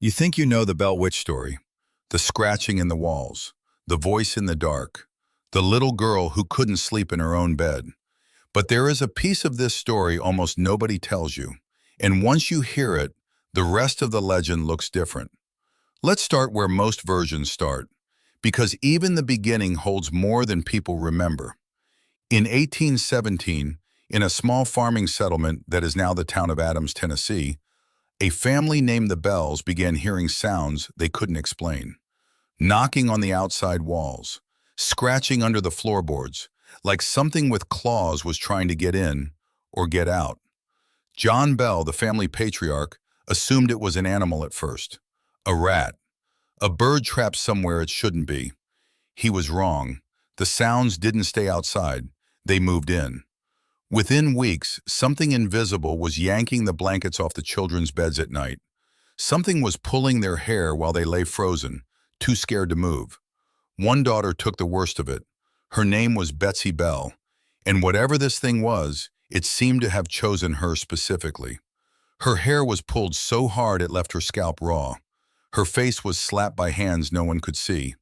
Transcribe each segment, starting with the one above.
You think you know the Bell Witch story, the scratching in the walls, the voice in the dark, the little girl who couldn't sleep in her own bed. But there is a piece of this story almost nobody tells you, and once you hear it, the rest of the legend looks different. Let's start where most versions start, because even the beginning holds more than people remember. In 1817, in a small farming settlement that is now the town of Adams, Tennessee, a family named the Bells began hearing sounds they couldn't explain. Knocking on the outside walls, scratching under the floorboards, like something with claws was trying to get in or get out. John Bell, the family patriarch, assumed it was an animal at first. A rat. A bird trapped somewhere it shouldn't be. He was wrong. The sounds didn't stay outside. They moved in. Within weeks, something invisible was yanking the blankets off the children's beds at night. Something was pulling their hair while they lay frozen, too scared to move. One daughter took the worst of it. Her name was Betsy Bell, and whatever this thing was, it seemed to have chosen her specifically. Her hair was pulled so hard it left her scalp raw. Her face was slapped by hands no one could see.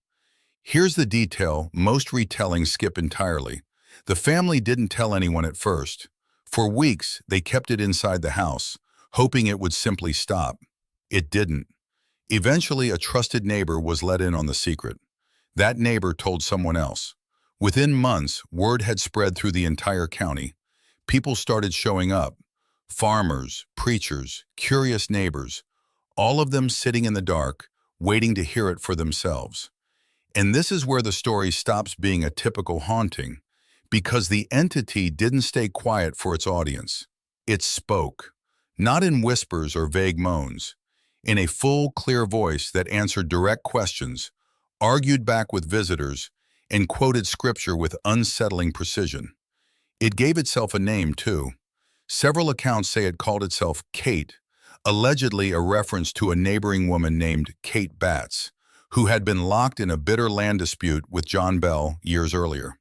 Here's the detail most retellings skip entirely. The family didn't tell anyone at first. For weeks, they kept it inside the house, hoping it would simply stop. It didn't. Eventually, a trusted neighbor was let in on the secret. That neighbor told someone else. Within months, word had spread through the entire county. People started showing up. Farmers, preachers, curious neighbors, all of them sitting in the dark, waiting to hear it for themselves. And this is where the story stops being a typical haunting, because the entity didn't stay quiet for its audience. It spoke, not in whispers or vague moans, in a full, clear voice that answered direct questions, argued back with visitors, and quoted scripture with unsettling precision. It gave itself a name, too. Several accounts say it called itself Kate, allegedly a reference to a neighboring woman named Kate Batts, who had been locked in a bitter land dispute with John Bell years earlier.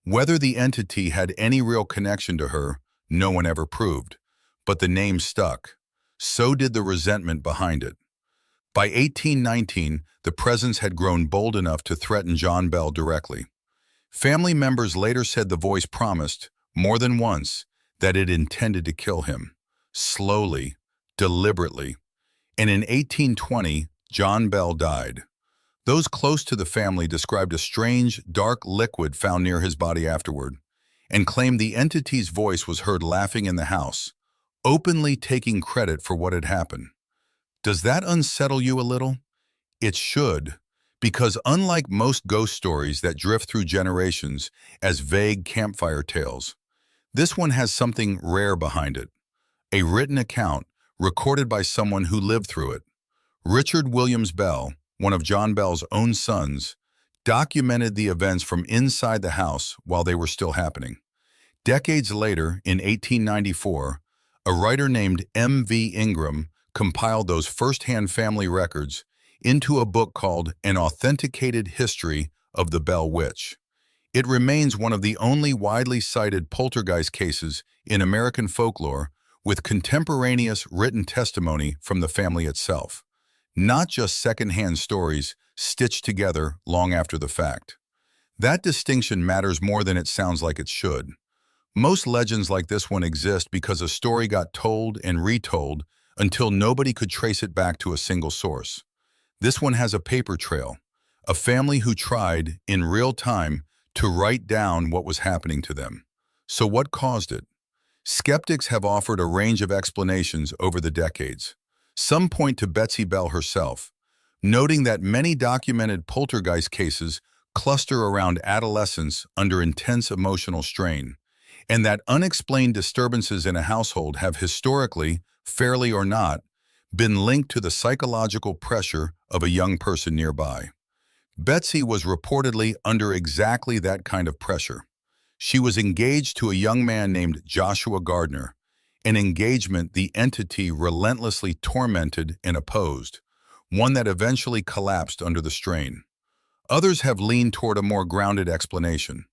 Whether the entity had any real connection to her, no one ever proved, but the name stuck. So did the resentment behind it. By 1819, the presence had grown bold enough to threaten John Bell directly. Family members later said the voice promised, more than once, that it intended to kill him. Slowly, deliberately. And in 1820, John Bell died. Those close to the family described a strange, dark liquid found near his body afterward, and claimed the entity's voice was heard laughing in the house, openly taking credit for what had happened. Does that unsettle you a little? It should, because unlike most ghost stories that drift through generations as vague campfire tales, this one has something rare behind it. A written account, recorded by someone who lived through it. Richard Williams Bell, one of John Bell's own sons, documented the events from inside the house while they were still happening. Decades later, in 1894, a writer named M.V. Ingram compiled those first-hand family records into a book called An Authenticated History of the Bell Witch. It remains one of the only widely cited poltergeist cases in American folklore, with contemporaneous written testimony from the family itself. Not just second-hand stories stitched together long after the fact. That distinction matters more than it sounds like it should. Most legends like this one exist because a story got told and retold until nobody could trace it back to a single source. This one has a paper trail, a family who tried, in real time, to write down what was happening to them. So what caused it? Skeptics have offered a range of explanations over the decades. Some point to Betsy Bell herself, noting that many documented poltergeist cases cluster around adolescents under intense emotional strain, and that unexplained disturbances in a household have historically, fairly or not, been linked to the psychological pressure of a young person nearby. Betsy was reportedly under exactly that kind of pressure. She was engaged to a young man named Joshua Gardner, an engagement the entity relentlessly tormented and opposed, one that eventually collapsed under the strain. Others have leaned toward a more grounded explanation,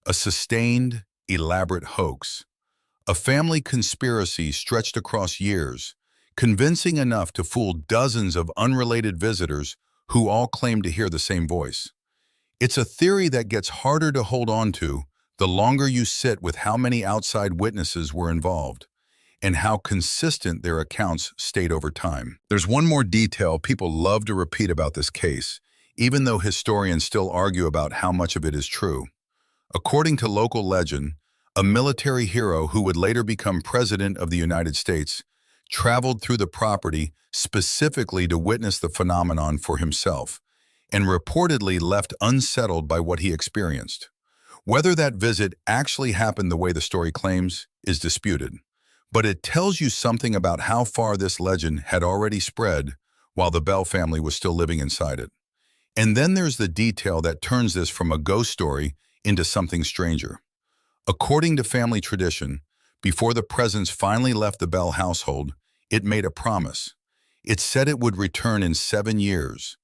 a sustained, elaborate hoax, a family conspiracy stretched across years, convincing enough to fool dozens of unrelated visitors who all claim to hear the same voice. It's a theory that gets harder to hold on to the longer you sit with how many outside witnesses were involved and how consistent their accounts stayed over time. There's one more detail people love to repeat about this case, even though historians still argue about how much of it is true. According to local legend, a military hero who would later become president of the United States traveled through the property specifically to witness the phenomenon for himself, and reportedly left unsettled by what he experienced. Whether that visit actually happened the way the story claims is disputed, but it tells you something about how far this legend had already spread while the Bell family was still living inside it. And then there's the detail that turns this from a ghost story into something stranger. According to family tradition, before the presence finally left the Bell household, it made a promise. It said it would return in 7 years.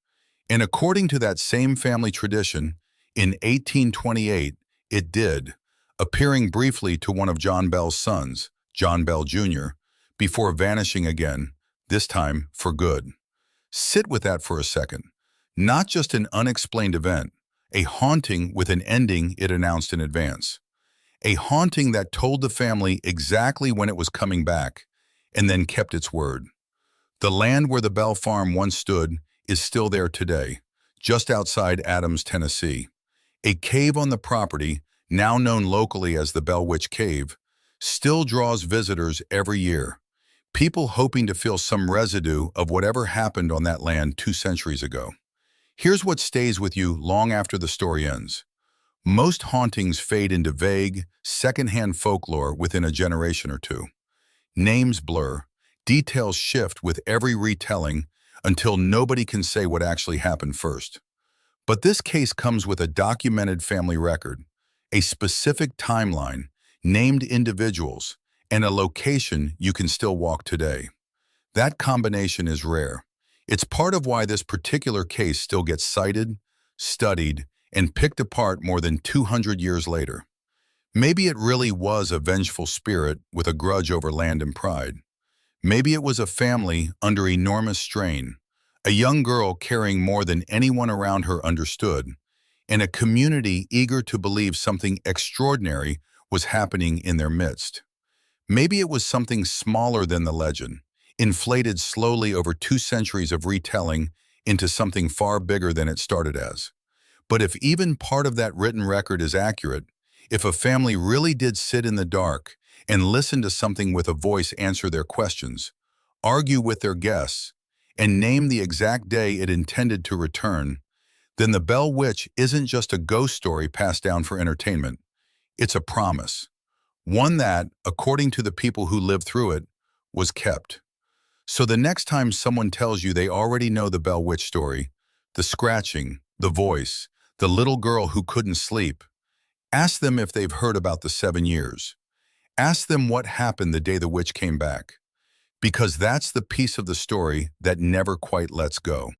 And according to that same family tradition, in 1828, it did, appearing briefly to one of John Bell's sons, John Bell Jr., before vanishing again, this time for good. Sit with that for a second. Not just an unexplained event, a haunting with an ending it announced in advance. A haunting that told the family exactly when it was coming back, and then kept its word. The land where the Bell farm once stood is still there today, just outside Adams, Tennessee. A cave on the property, now known locally as the Bell Witch Cave, still draws visitors every year, people hoping to feel some residue of whatever happened on that land 2 centuries ago. Here's what stays with you long after the story ends. Most hauntings fade into vague, secondhand folklore within a generation or two. Names blur, details shift with every retelling until nobody can say what actually happened first. But this case comes with a documented family record, a specific timeline, named individuals, and a location you can still walk today. That combination is rare. It's part of why this particular case still gets cited, studied, and picked apart more than 200 years later. Maybe it really was a vengeful spirit with a grudge over land and pride. Maybe it was a family under enormous strain, a young girl caring more than anyone around her understood, and a community eager to believe something extraordinary was happening in their midst. Maybe it was something smaller than the legend, inflated slowly over 2 centuries of retelling into something far bigger than it started as. But if even part of that written record is accurate, if a family really did sit in the dark and listen to something with a voice answer their questions, argue with their guests, and name the exact day it intended to return, then the Bell Witch isn't just a ghost story passed down for entertainment. It's a promise. One that, according to the people who lived through it, was kept. So the next time someone tells you they already know the Bell Witch story, the scratching, the voice, the little girl who couldn't sleep, ask them if they've heard about the 7 years. Ask them what happened the day the witch came back. Because that's the piece of the story that never quite lets go.